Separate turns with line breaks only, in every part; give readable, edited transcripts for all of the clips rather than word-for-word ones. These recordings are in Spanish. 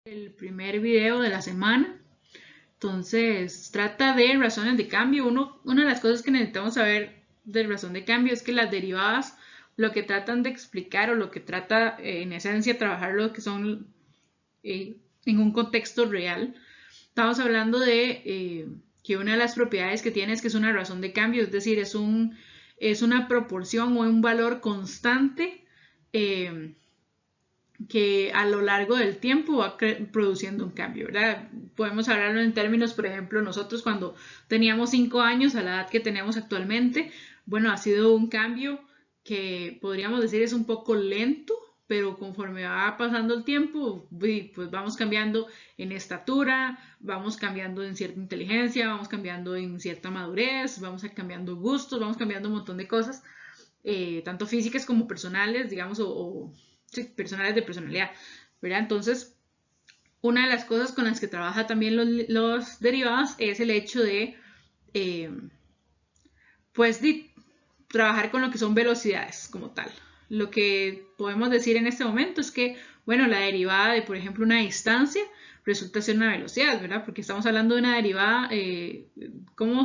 El primer video de la semana. Entonces, trata de razones de cambio. Una de las cosas que necesitamos saber de razón de cambio es que las derivadas lo que tratan de explicar o lo que trata en esencia trabajar lo que son en un contexto real. Estamos hablando de que una de las propiedades que tiene es que es una razón de cambio, es decir, es una proporción o un valor constante que a lo largo del tiempo va produciendo un cambio, ¿verdad? Podemos hablarlo en términos, por ejemplo, nosotros cuando teníamos 5 años a la edad que tenemos actualmente, bueno, ha sido un cambio que podríamos decir es un poco lento, pero conforme va pasando el tiempo, pues vamos cambiando en estatura, vamos cambiando en cierta inteligencia, vamos cambiando en cierta madurez, vamos cambiando gustos, vamos cambiando un montón de cosas, tanto físicas como personales, digamos, sí, personales de personalidad, ¿verdad? Entonces, una de las cosas con las que trabaja también los derivados es el hecho de, pues, de trabajar con lo que son velocidades como tal. Lo que podemos decir en este momento es que, bueno, la derivada de, por ejemplo, una distancia resulta ser una velocidad, ¿verdad? Porque estamos hablando de una derivada, cómo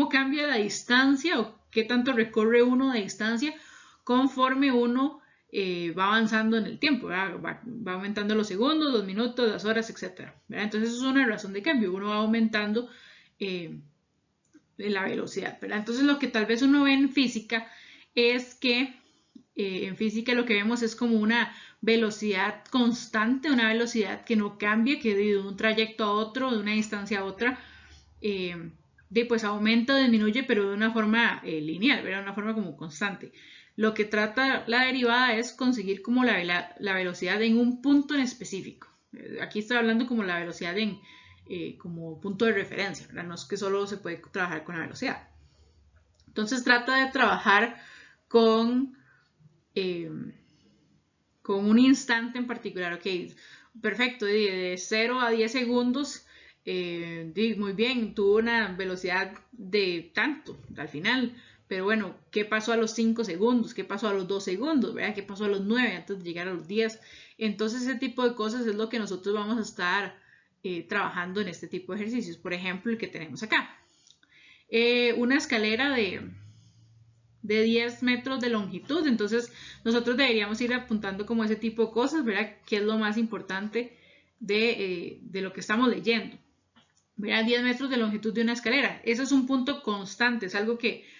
cambia la distancia o qué tanto recorre uno de distancia conforme uno va avanzando en el tiempo, va aumentando los segundos, los minutos, las horas, etc. Entonces eso es una razón de cambio, uno va aumentando la velocidad, ¿verdad? Entonces lo que tal vez uno ve en física es que en física lo que vemos es como una velocidad constante, una velocidad que no cambia, que de un trayecto a otro, de una distancia a otra, pues aumenta o disminuye, pero de una forma lineal, ¿verdad? De una forma como constante. Lo que trata la derivada es conseguir como la velocidad en un punto en específico. Aquí estoy hablando como la velocidad como punto de referencia, ¿verdad? No es que solo se puede trabajar con la velocidad. Entonces trata de trabajar con un instante en particular. Ok, perfecto, de 0 a 10 segundos, muy bien, tuvo una velocidad de tanto al final. Pero bueno, ¿qué pasó a los 5 segundos? ¿Qué pasó a los 2 segundos? ¿Verdad? ¿Qué pasó a los 9 antes de llegar a los 10? Entonces ese tipo de cosas es lo que nosotros vamos a estar trabajando en este tipo de ejercicios. Por ejemplo, el que tenemos acá. Una escalera de 10 metros de longitud, entonces nosotros deberíamos ir apuntando como ese tipo de cosas, ¿verdad? Que es lo más importante de lo que estamos leyendo. ¿Verdad? 10 metros de longitud de una escalera. Eso es un punto constante, es algo que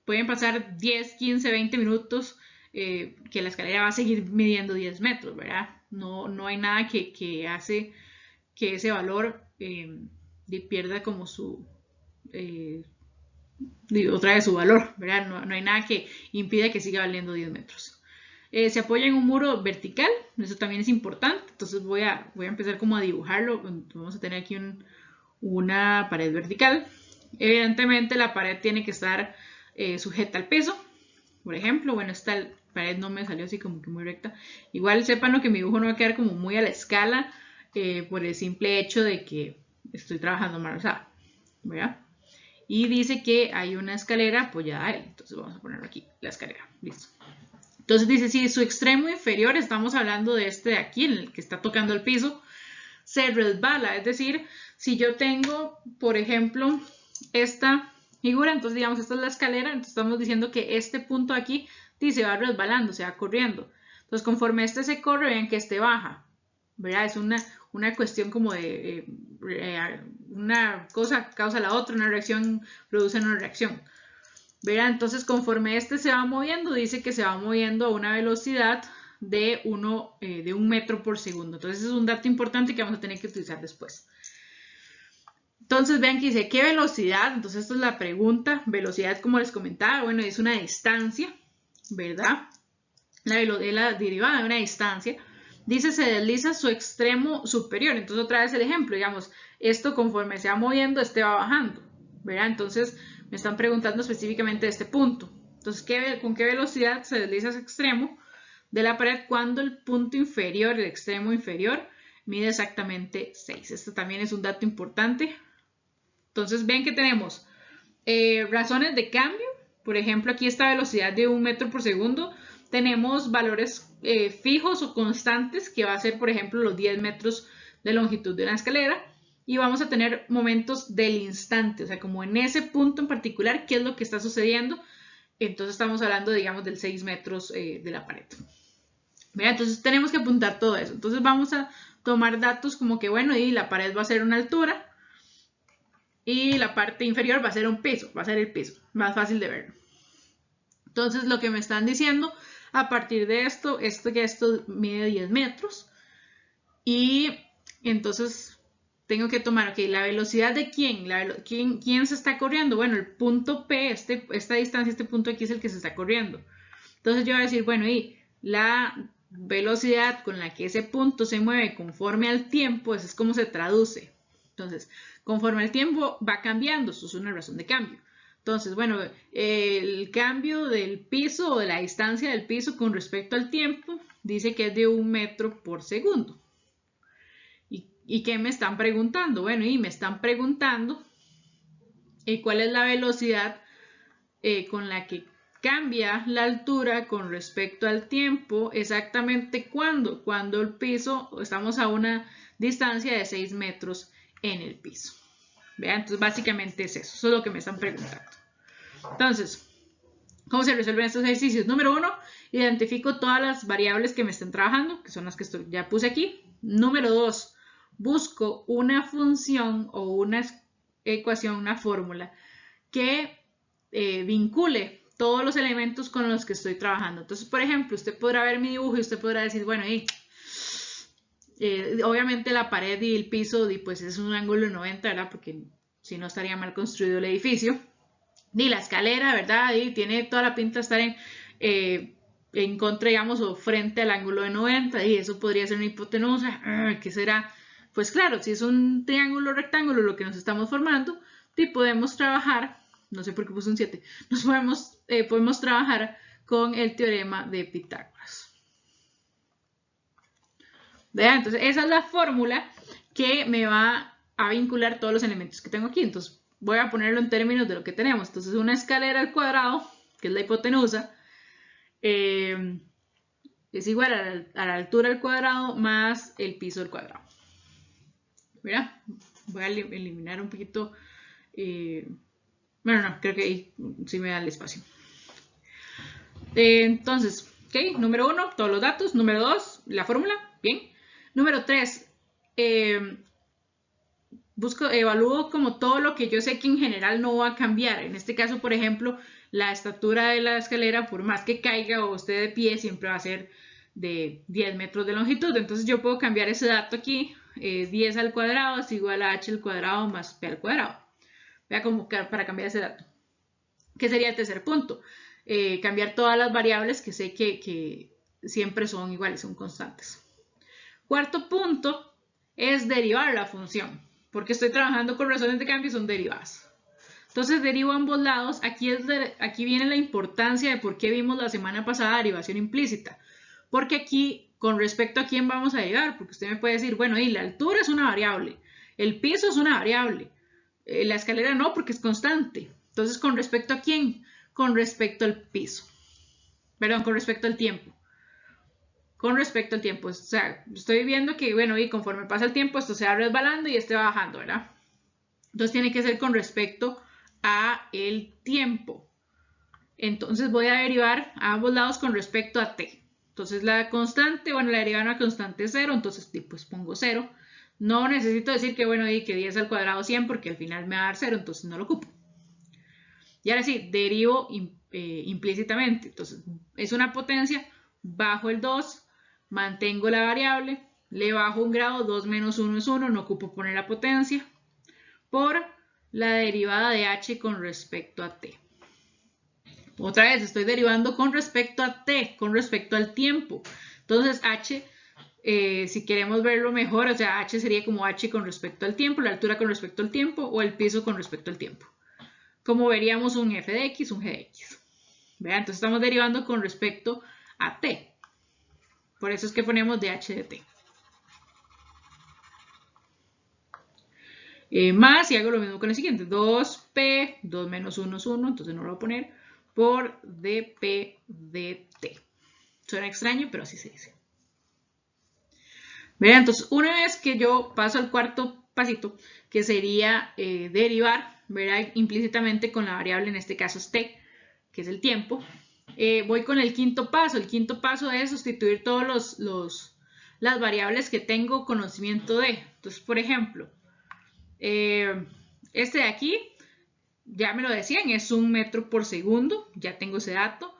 pueden pasar 10, 15, 20 minutos que la escalera va a seguir midiendo 10 metros, ¿verdad? No hay nada que hace que ese valor pierda como otra vez su valor, ¿verdad? No hay nada que impida que siga valiendo 10 metros. Se apoya en un muro vertical, eso también es importante, entonces voy a empezar como a dibujarlo. Vamos a tener aquí una pared vertical. Evidentemente la pared tiene que estar sujeta al piso. Por ejemplo, bueno, esta pared no me salió así como que muy recta. Igual sepan que mi dibujo no va a quedar como muy a la escala por el simple hecho de que estoy trabajando mal alzada, ¿verdad? Y dice que hay una escalera apoyada a él. Entonces vamos a poner aquí la escalera. Listo. Entonces dice, si su extremo inferior, estamos hablando de este de aquí, en el que está tocando el piso, se resbala. Es decir, si yo tengo, por ejemplo, esta figura, entonces digamos, esta es la escalera, entonces estamos diciendo que este punto aquí se va resbalando, se va corriendo. Entonces, conforme este se corre, vean que este baja, ¿verdad? Es una cuestión como de una cosa causa la otra, una reacción produce una reacción, ¿verdad? Entonces, conforme este se va moviendo, dice que se va moviendo a una velocidad de 1 metro por segundo. Entonces, es un dato importante que vamos a tener que utilizar después. Entonces, vean que dice, ¿qué velocidad? Entonces, esta es la pregunta. Velocidad, como les comentaba, bueno, es una distancia, ¿verdad? La derivada de una distancia. Dice, se desliza su extremo superior. Entonces, otra vez el ejemplo, digamos, esto conforme se va moviendo, este va bajando, ¿verdad? Entonces, me están preguntando específicamente de este punto. Entonces, ¿con qué velocidad se desliza ese extremo de la pared cuando el punto inferior, el extremo inferior, mide exactamente 6? Esto también es un dato importante. Entonces, ven que tenemos razones de cambio. Por ejemplo, aquí esta velocidad de 1 metro por segundo. Tenemos valores fijos o constantes, que va a ser, por ejemplo, los 10 metros de longitud de una escalera, y vamos a tener momentos del instante, o sea, como en ese punto en particular, qué es lo que está sucediendo. Entonces estamos hablando, digamos, del 6 metros de la pared. Mira, entonces tenemos que apuntar todo eso. Entonces vamos a tomar datos como que, bueno, y la pared va a ser una altura y la parte inferior va a ser un piso, va a ser el piso, más fácil de verlo. Entonces lo que me están diciendo a partir de esto mide 10 metros y entonces tengo que tomar, ok, la velocidad de quién, ¿quién se está corriendo? Bueno, el punto P, esta distancia, este punto aquí es el que se está corriendo. Entonces yo voy a decir, bueno, y la velocidad con la que ese punto se mueve conforme al tiempo, eso es como se traduce. Entonces, conforme al tiempo va cambiando, eso es una razón de cambio. Entonces, bueno, el cambio del piso o de la distancia del piso con respecto al tiempo dice que es de 1 metro por segundo. ¿Y qué me están preguntando? Bueno, y me están preguntando cuál es la velocidad con la que cambia la altura con respecto al tiempo, exactamente cuando el piso, estamos a una distancia de 6 metros en el piso. ¿Vean? Entonces básicamente es eso es lo que me están preguntando. Entonces, ¿cómo se resuelven estos ejercicios? Número 1, identifico todas las variables que me están trabajando, que son las que ya puse aquí. Número 2, busco una función o una ecuación, una fórmula que vincule todos los elementos con los que estoy trabajando. Entonces, por ejemplo, usted podrá ver mi dibujo y usted podrá decir, bueno, obviamente la pared y el piso pues es un ángulo de 90, ¿verdad? Porque si no estaría mal construido el edificio. Ni la escalera, ¿verdad? Y tiene toda la pinta de estar en contra, digamos, o frente al ángulo de 90, y eso podría ser una hipotenusa. ¿Qué será? Pues claro, si es un triángulo rectángulo lo que nos estamos formando, y podemos trabajar, no sé por qué puse un 7, podemos trabajar con el teorema de Pitágoras. ¿Vean? Entonces, esa es la fórmula que me va a vincular todos los elementos que tengo aquí. Entonces, voy a ponerlo en términos de lo que tenemos. Entonces, una escalera al cuadrado, que es la hipotenusa, es igual a la altura al cuadrado más el piso al cuadrado. Mira, voy a eliminar un poquito. Bueno, no, creo que ahí sí me da el espacio. Entonces, ok, número 1, todos los datos. Número 2, la fórmula. Bien. Número 3, evalúo como todo lo que yo sé que en general no va a cambiar. En este caso, por ejemplo, la estatura de la escalera, por más que caiga o esté de pie, siempre va a ser de 10 metros de longitud. Entonces yo puedo cambiar ese dato aquí. 10 al cuadrado es igual a h al cuadrado más p al cuadrado. Vea como para cambiar ese dato. ¿Qué sería el tercer punto? Cambiar todas las variables que sé que siempre son iguales, son constantes. Cuarto punto es derivar la función, porque estoy trabajando con razones de cambio y son derivadas. Entonces derivo ambos lados. Aquí viene la importancia de por qué vimos la semana pasada derivación implícita. Porque aquí, con respecto a quién vamos a derivar, porque usted me puede decir, bueno, y la altura es una variable, el piso es una variable, la escalera no, porque es constante. Entonces, ¿con respecto a quién? Con respecto al piso. Perdón, con respecto al tiempo. Con respecto al tiempo. O sea, estoy viendo que, bueno, y conforme pasa el tiempo, esto se va resbalando y este va bajando, ¿verdad? Entonces, tiene que ser con respecto a el tiempo. Entonces, voy a derivar a ambos lados con respecto a t. Entonces, la constante, bueno, la derivada de una constante es 0, entonces, pues pongo 0. No necesito decir que, bueno, y que 10 al cuadrado 100, porque al final me va a dar 0, entonces no lo ocupo. Y ahora sí, derivo implícitamente. Entonces, es una potencia, bajo el 2, mantengo la variable, le bajo un grado, 2 menos 1 es 1, no ocupo poner la potencia, por la derivada de h con respecto a t. Otra vez, estoy derivando con respecto a t, con respecto al tiempo. Entonces, h, si queremos verlo mejor, o sea, h sería como h con respecto al tiempo, la altura con respecto al tiempo, o el piso con respecto al tiempo. Como veríamos un f de x, un g de x. ¿Vean? Entonces estamos derivando con respecto a t. Por eso es que ponemos dh de t. Más, y hago lo mismo con el siguiente. 2p, 2 menos 1 es 1, entonces no lo voy a poner, por dp de t. Suena extraño, pero así se dice. ¿Verdad? Entonces, una vez que yo paso al cuarto pasito, que sería derivar, ¿verdad? Implícitamente con la variable, en este caso es t, que es el tiempo, voy con el quinto paso. El quinto paso es sustituir todas las variables que tengo conocimiento de. Entonces, por ejemplo, este de aquí, ya me lo decían, es 1 metro por segundo, ya tengo ese dato.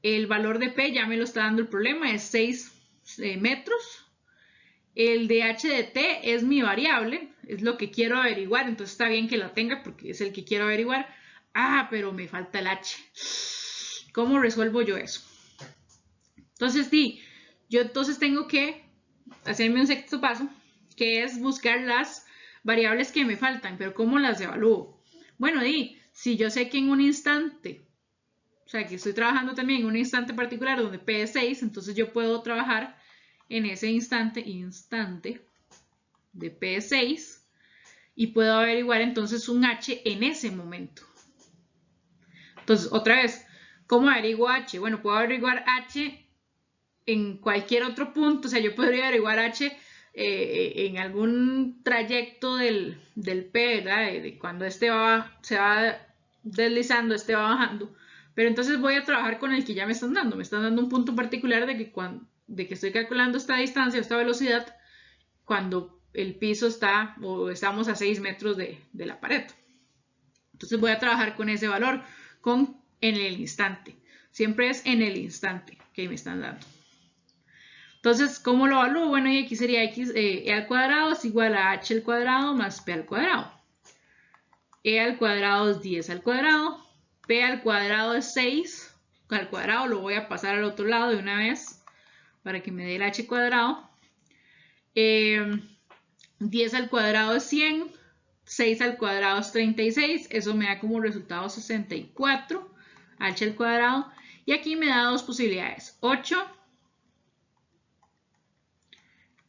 El valor de P ya me lo está dando el problema, es 6 metros. El de h de t es mi variable, es lo que quiero averiguar, entonces está bien que la tenga porque es el que quiero averiguar. Ah, pero me falta el h. ¿Cómo resuelvo yo eso? Entonces, sí, yo entonces tengo que hacerme un sexto paso, que es buscar las variables que me faltan, pero ¿cómo las evalúo? Bueno, si yo sé que en un instante, o sea, que estoy trabajando también en un instante particular donde P es 6, entonces yo puedo trabajar en ese instante de P es 6 y puedo averiguar entonces un H en ese momento. Entonces, otra vez, ¿cómo averiguo H? Bueno, puedo averiguar H en cualquier otro punto, o sea, yo podría averiguar H en algún trayecto del P, ¿verdad? De cuando se va deslizando, va bajando. Pero entonces voy a trabajar con el que ya me están dando. Me están dando un punto particular de que estoy calculando esta distancia, esta velocidad, cuando el piso está, o estamos a 6 metros de la pared. Entonces voy a trabajar con ese valor, en el instante. Siempre es en el instante que me están dando. Entonces, ¿cómo lo evalúo? Bueno, y aquí sería e al cuadrado es igual a h al cuadrado más p al cuadrado. E al cuadrado es 10 al cuadrado. P al cuadrado es 6 al cuadrado. Lo voy a pasar al otro lado de una vez para que me dé el h cuadrado. 10 al cuadrado es 100. 6 al cuadrado es 36. Eso me da como resultado 64. H al cuadrado. Y aquí me da dos posibilidades. 8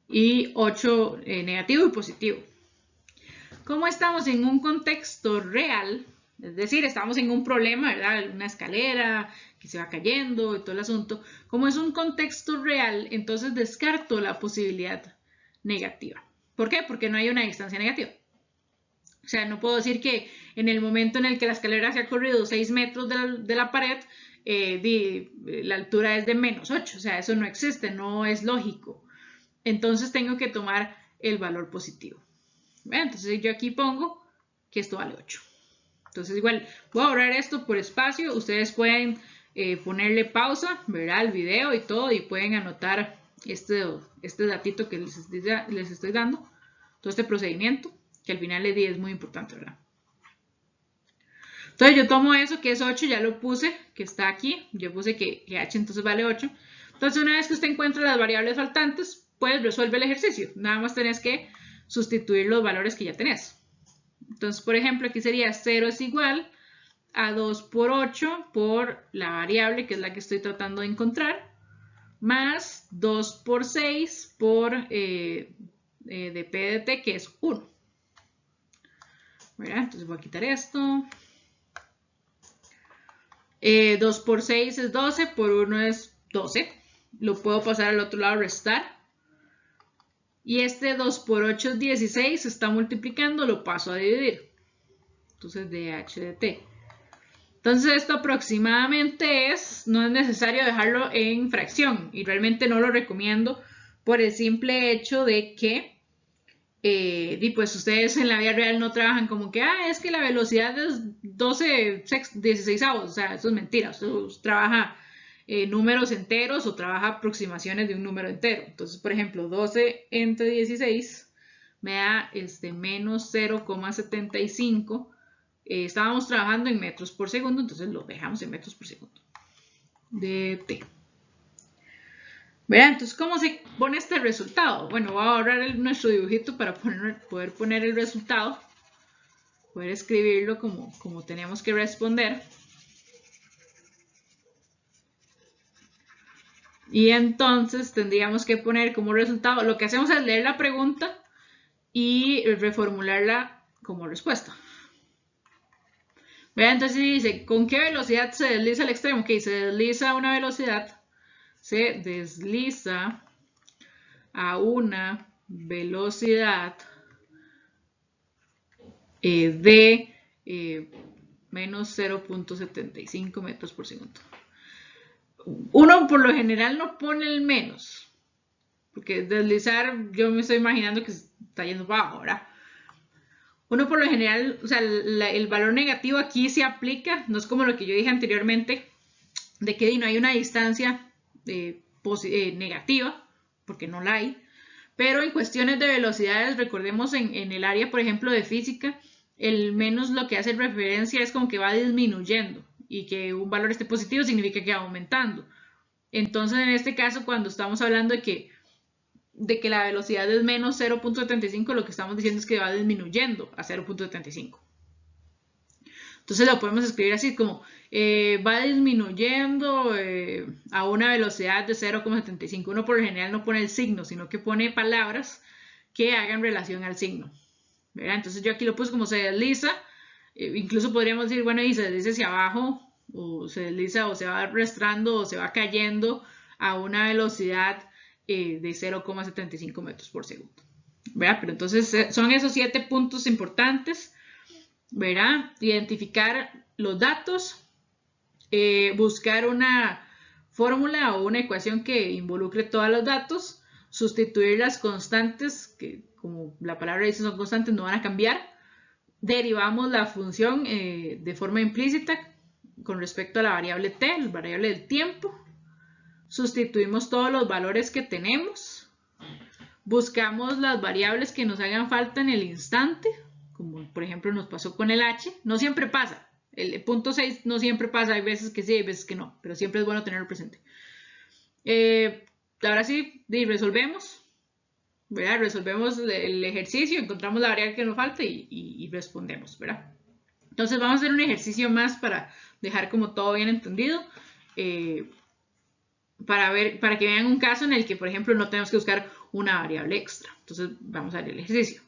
y 8 negativo y positivo. Como estamos en un contexto real, es decir, estamos en un problema, ¿verdad? Una escalera que se va cayendo y todo el asunto. Como es un contexto real, entonces descarto la posibilidad negativa. ¿Por qué? Porque no hay una distancia negativa. O sea, no puedo decir que en el momento en el que la escalera se ha corrido 6 metros de la pared, la altura es de menos 8. O sea, eso no existe, no es lógico. Entonces tengo que tomar el valor positivo. Entonces yo aquí pongo que esto vale 8. Entonces igual voy a borrar esto por espacio. Ustedes pueden ponerle pausa, ¿verdad? Al video y todo, y pueden anotar este datito que les estoy dando. Todo este procedimiento, que al final les di es muy importante, ¿verdad? Entonces yo tomo eso que es 8, ya lo puse, que está aquí. Yo puse que h entonces vale 8. Entonces una vez que usted encuentra las variables faltantes, pues resuelve el ejercicio. Nada más tenés que sustituir los valores que ya tenés. Entonces, por ejemplo, aquí sería 0 es igual a 2 por 8 por la variable que es la que estoy tratando de encontrar, más 2 por 6 por de P de T, que es 1. ¿Verdad? Entonces voy a quitar esto. 2 por 6 es 12, por 1 es 12. Lo puedo pasar al otro lado, restar. Y este 2 por 8 es 16, se está multiplicando, lo paso a dividir. Entonces, dh de t. Entonces, esto aproximadamente no es necesario dejarlo en fracción. Y realmente no lo recomiendo por el simple hecho de que, pues ustedes en la vida real no trabajan como que, es que la velocidad es 16avos. O sea, eso es mentira. Usted trabaja números enteros o trabaja aproximaciones de un número entero. Entonces, por ejemplo, 12 entre 16 me da menos 0,75. Estábamos trabajando en metros por segundo, entonces lo dejamos en metros por segundo. De t. ¿Verdad? Entonces, ¿cómo se pone este resultado? Bueno, voy a borrar nuestro dibujito para poder poner el resultado. Poder escribirlo como tenemos que responder. Y entonces tendríamos que poner como resultado, lo que hacemos es leer la pregunta y reformularla como respuesta. ¿Vean? Entonces dice, ¿con qué velocidad se desliza el extremo? Ok, se desliza a una velocidad se desliza a una velocidad de menos 0.75 metros por segundo. Uno por lo general no pone el menos, porque deslizar yo me estoy imaginando que está yendo para abajo, ¿verdad? Uno por lo general, o sea, el valor negativo aquí se aplica, no es como lo que yo dije anteriormente, de que no hay una distancia negativa, porque no la hay, pero en cuestiones de velocidades, recordemos en el área, por ejemplo, de física, el menos lo que hace referencia es como que va disminuyendo, y que un valor esté positivo significa que va aumentando. Entonces, en este caso, cuando estamos hablando de que la velocidad es menos 0.75, lo que estamos diciendo es que va disminuyendo a 0.75. Entonces lo podemos escribir así como va disminuyendo a una velocidad de 0.75. Uno por lo general no pone el signo, sino que pone palabras que hagan relación al signo, ¿verdad? Entonces yo aquí lo puse como se desliza. Incluso podríamos decir, bueno, y se desliza hacia abajo, o se desliza, o se va arrastrando, o se va cayendo a una velocidad de 0.75 metros por segundo, ¿verdad? Pero entonces son esos 7 puntos importantes, ¿verdad? Identificar los datos, buscar una fórmula o una ecuación que involucre todos los datos, sustituir las constantes, que como la palabra dice son constantes, no van a cambiar. Derivamos la función de forma implícita con respecto a la variable t, la variable del tiempo. Sustituimos todos los valores que tenemos. Buscamos las variables que nos hagan falta en el instante, como por ejemplo nos pasó con el h. No siempre pasa. El punto 6 no siempre pasa. Hay veces que sí, hay veces que no. Pero siempre es bueno tenerlo presente. Ahora sí, resolvemos. ¿Verdad? Resolvemos el ejercicio, encontramos la variable que nos falta y respondemos, ¿verdad? Entonces vamos a hacer un ejercicio más para dejar como todo bien entendido, para que vean un caso en el que, por ejemplo, no tenemos que buscar una variable extra. Entonces vamos a ver el ejercicio.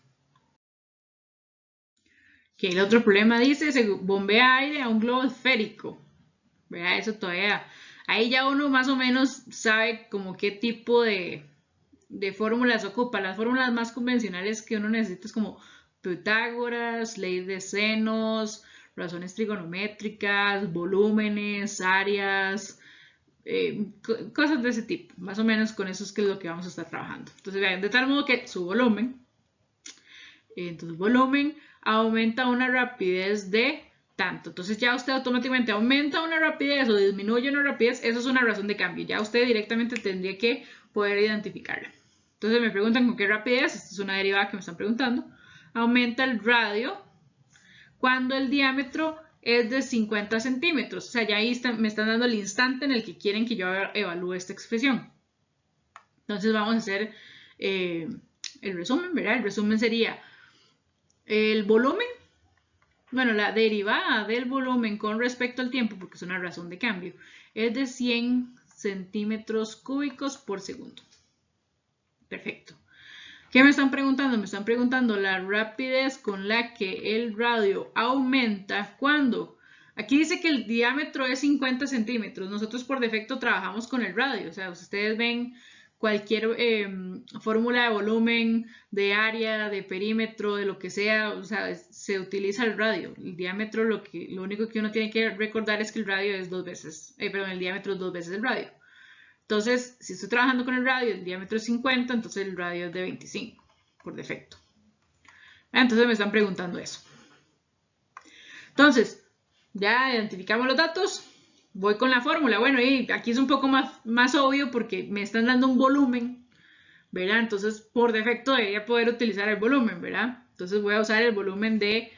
Que el otro problema dice, se bombea aire a un globo esférico, ¿verdad? Eso todavía, ahí ya uno más o menos sabe como qué tipo de fórmulas ocupa. Las fórmulas más convencionales que uno necesita es como Pitágoras, ley de senos, razones trigonométricas, volúmenes, áreas, cosas de ese tipo. Más o menos con eso es que es lo que vamos a estar trabajando. Entonces vean, de tal modo que su volumen, aumenta a una rapidez de tanto. Entonces ya usted automáticamente aumenta una rapidez o disminuye una rapidez, eso es una razón de cambio. Ya usted directamente tendría que poder identificarla. Entonces me preguntan con qué rapidez, esta es una derivada que me están preguntando, aumenta el radio cuando el diámetro es de 50 centímetros. O sea, ya ahí me están dando el instante en el que quieren que yo evalúe esta expresión. Entonces vamos a hacer el resumen, ¿verdad? El resumen sería el volumen, bueno, la derivada del volumen con respecto al tiempo, porque es una razón de cambio, es de 100 centímetros cúbicos por segundo. Perfecto. ¿Qué me están preguntando? Me están preguntando la rapidez con la que el radio aumenta cuando. Aquí dice que el diámetro es 50 centímetros. Nosotros por defecto trabajamos con el radio. O sea, ustedes ven cualquier fórmula de volumen, de área, de perímetro, de lo que sea, o sea, se utiliza el radio. El diámetro, lo único que uno tiene que recordar es que el radio es el diámetro es 2 veces el radio. Entonces, si estoy trabajando con el radio, el diámetro es 50, entonces el radio es de 25, por defecto. Entonces me están preguntando eso. Entonces, ya identificamos los datos, voy con la fórmula. Bueno, y aquí es un poco más obvio porque me están dando un volumen, ¿verdad? Entonces, por defecto debería poder utilizar el volumen, ¿verdad? Entonces voy a usar el volumen de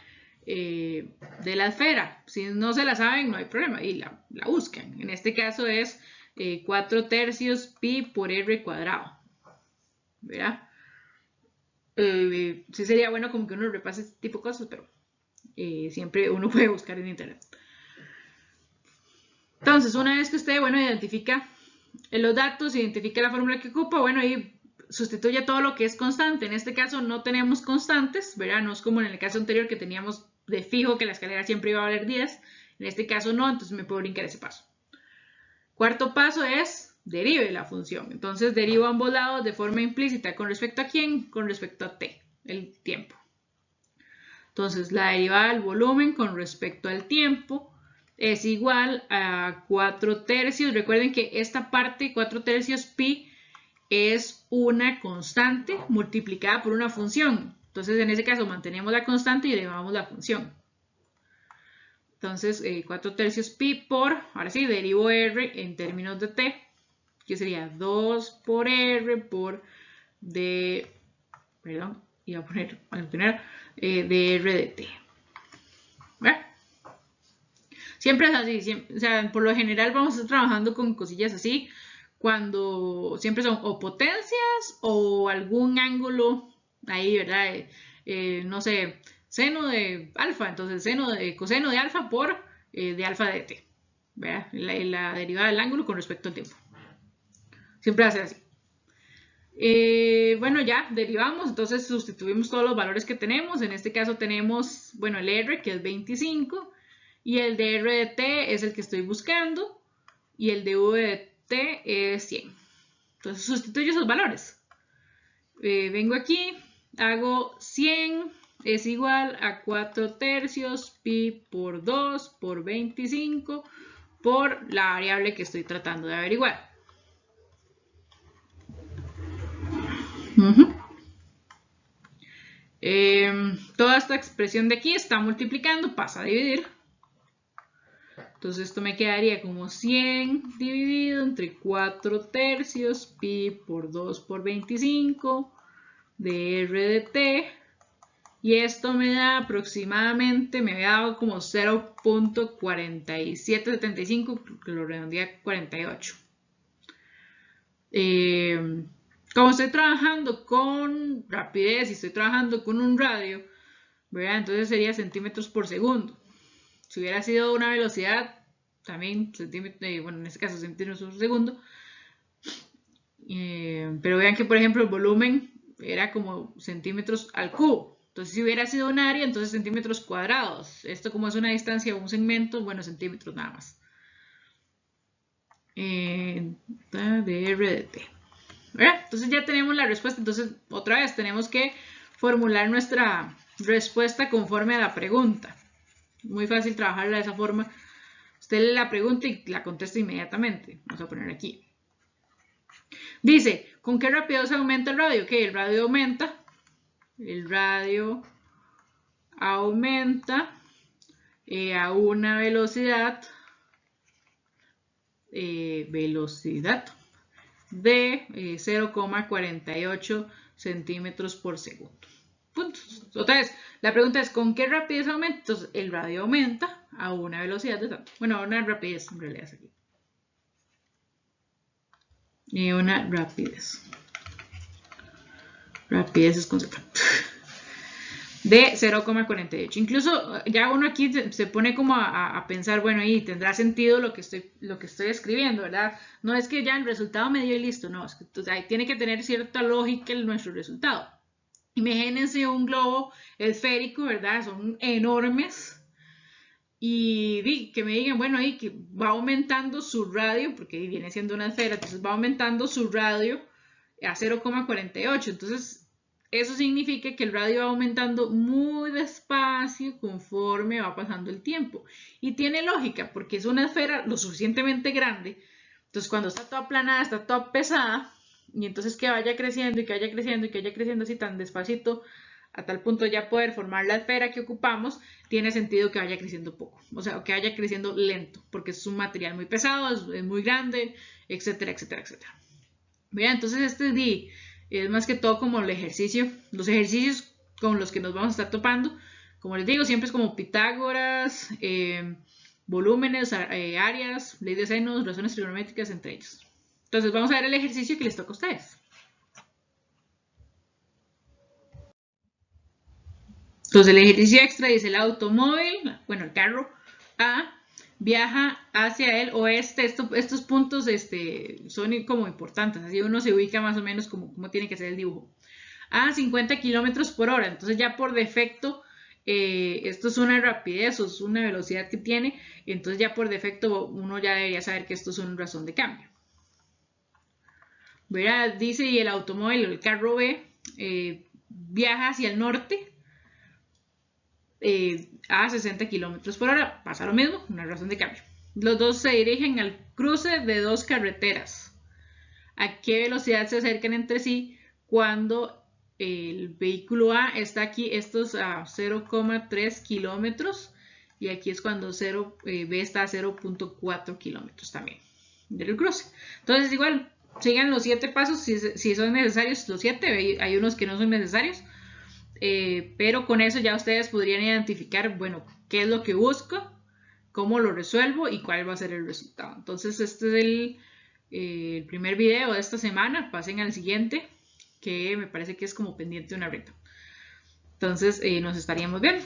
la esfera. Si no se la saben, no hay problema, y la buscan. En este caso es 4 tercios pi por r cuadrado, ¿verdad? Sí sería bueno como que uno repase este tipo de cosas, pero siempre uno puede buscar en internet. Entonces, una vez que usted, identifica los datos, identifica la fórmula que ocupa, y sustituye todo lo que es constante. En este caso no tenemos constantes, ¿verdad? No es como en el caso anterior que teníamos de fijo que la escalera siempre iba a valer 10. En este caso no, entonces me puedo brincar ese paso. Cuarto paso es derive la función. Entonces derivo ambos lados de forma implícita. ¿Con respecto a quién? Con respecto a t, el tiempo. Entonces la derivada del volumen con respecto al tiempo es igual a 4 tercios. Recuerden que esta parte, 4 tercios pi, es una constante multiplicada por una función. Entonces en ese caso mantenemos la constante y derivamos la función. Entonces 4 tercios pi por, ahora sí, derivo r en términos de t, que sería 2 por r por d, perdón, iba a poner dr de t. ¿Verdad? Siempre es así, siempre, o sea, por lo general vamos a estar trabajando con cosillas así, cuando siempre son o potencias o algún ángulo ahí, ¿verdad? No sé, seno de alfa, entonces coseno de alfa por de alfa de t, ¿verdad? La derivada del ángulo con respecto al tiempo. Siempre va a ser así. Bueno, ya derivamos, entonces sustituimos todos los valores que tenemos. En este caso tenemos, bueno, el r que es 25 y el dr de t es el que estoy buscando y el dv de t es 100. Entonces sustituyo esos valores. Vengo aquí, hago 100 es igual a 4 tercios pi por 2 por 25 por la variable que estoy tratando de averiguar. Toda esta expresión de aquí está multiplicando, pasa a dividir. Entonces esto me quedaría como 100 dividido entre 4 tercios pi por 2 por 25 de r de t. Y esto me da aproximadamente, me había dado como 0.4775, que lo redondeé a 48. Como estoy trabajando con rapidez y estoy trabajando con un radio, ¿verdad? Entonces sería centímetros por segundo. Si hubiera sido una velocidad, también bueno, en este caso centímetros por segundo. Pero vean que, por ejemplo, el volumen era como centímetros al cubo. Entonces, si hubiera sido un área, entonces centímetros cuadrados. Esto como es una distancia o un segmento, bueno, centímetros nada más. De r de t. ¿Verdad? Entonces ya tenemos la respuesta. Entonces, otra vez, tenemos que formular nuestra respuesta conforme a la pregunta. Muy fácil trabajarla de esa forma. Usted lee la pregunta y la contesta inmediatamente. Vamos a poner aquí. Dice, ¿con qué rapidez aumenta el radio? Ok, el radio aumenta. El radio aumenta a una velocidad de 0,48 centímetros por segundo. Puntos. Otra vez, la pregunta es, ¿con qué rapidez aumenta? Entonces, el radio aumenta a una velocidad de tanto. Bueno, a una rapidez, en realidad es aquí. Y una rapidez. Rapidez es con Z. De 0,48. Incluso ya uno aquí se pone como a pensar, bueno, y tendrá sentido lo que estoy escribiendo, ¿verdad? No es que ya el resultado me dio y listo, no, es que ahí tiene que tener cierta lógica en nuestro resultado. Imagínense un globo esférico, ¿verdad? Son enormes. Y que me digan, bueno, ahí que va aumentando su radio, porque viene siendo una esfera, entonces va aumentando su radio a 0,48. Entonces, eso significa que el radio va aumentando muy despacio conforme va pasando el tiempo. Y tiene lógica, porque es una esfera lo suficientemente grande. Entonces, cuando está toda aplanada, está toda pesada, y entonces que vaya creciendo y que vaya creciendo y que vaya creciendo así tan despacito, a tal punto ya poder formar la esfera que ocupamos, tiene sentido que vaya creciendo poco, o sea, que vaya creciendo lento, porque es un material muy pesado, es muy grande, etcétera, etcétera, etcétera. Bien, entonces este es más que todo como el ejercicio, los ejercicios con los que nos vamos a estar topando, como les digo, siempre es como Pitágoras, volúmenes, áreas, ley de senos, razones trigonométricas, entre ellos. Entonces vamos a ver el ejercicio que les toca a ustedes. Entonces el ejercicio extra dice el automóvil, bueno, el carro A viaja hacia el oeste. Estos puntos son como importantes, así uno se ubica más o menos como tiene que ser el dibujo. A 50 kilómetros por hora, entonces ya por defecto esto es una rapidez o es una velocidad que tiene, entonces ya por defecto uno ya debería saber que esto es una razón de cambio. ¿verdad? Dice, y el automóvil, el carro B, viaja hacia el norte a 60 kilómetros por hora. Pasa lo mismo, una razón de cambio. Los dos se dirigen al cruce de dos carreteras. ¿A qué velocidad se acercan entre sí cuando el vehículo A está aquí? Estos a 0,3 kilómetros y aquí es cuando B está a 0,4 kilómetros también del cruce. Entonces igual, sigan los 7 pasos si son necesarios los 7, hay unos que no son necesarios, pero con eso ya ustedes podrían identificar, bueno, qué es lo que busco, cómo lo resuelvo y cuál va a ser el resultado. Entonces este es el primer video de esta semana. Pasen al siguiente, que me parece que es como pendiente una reta. Entonces nos estaríamos viendo.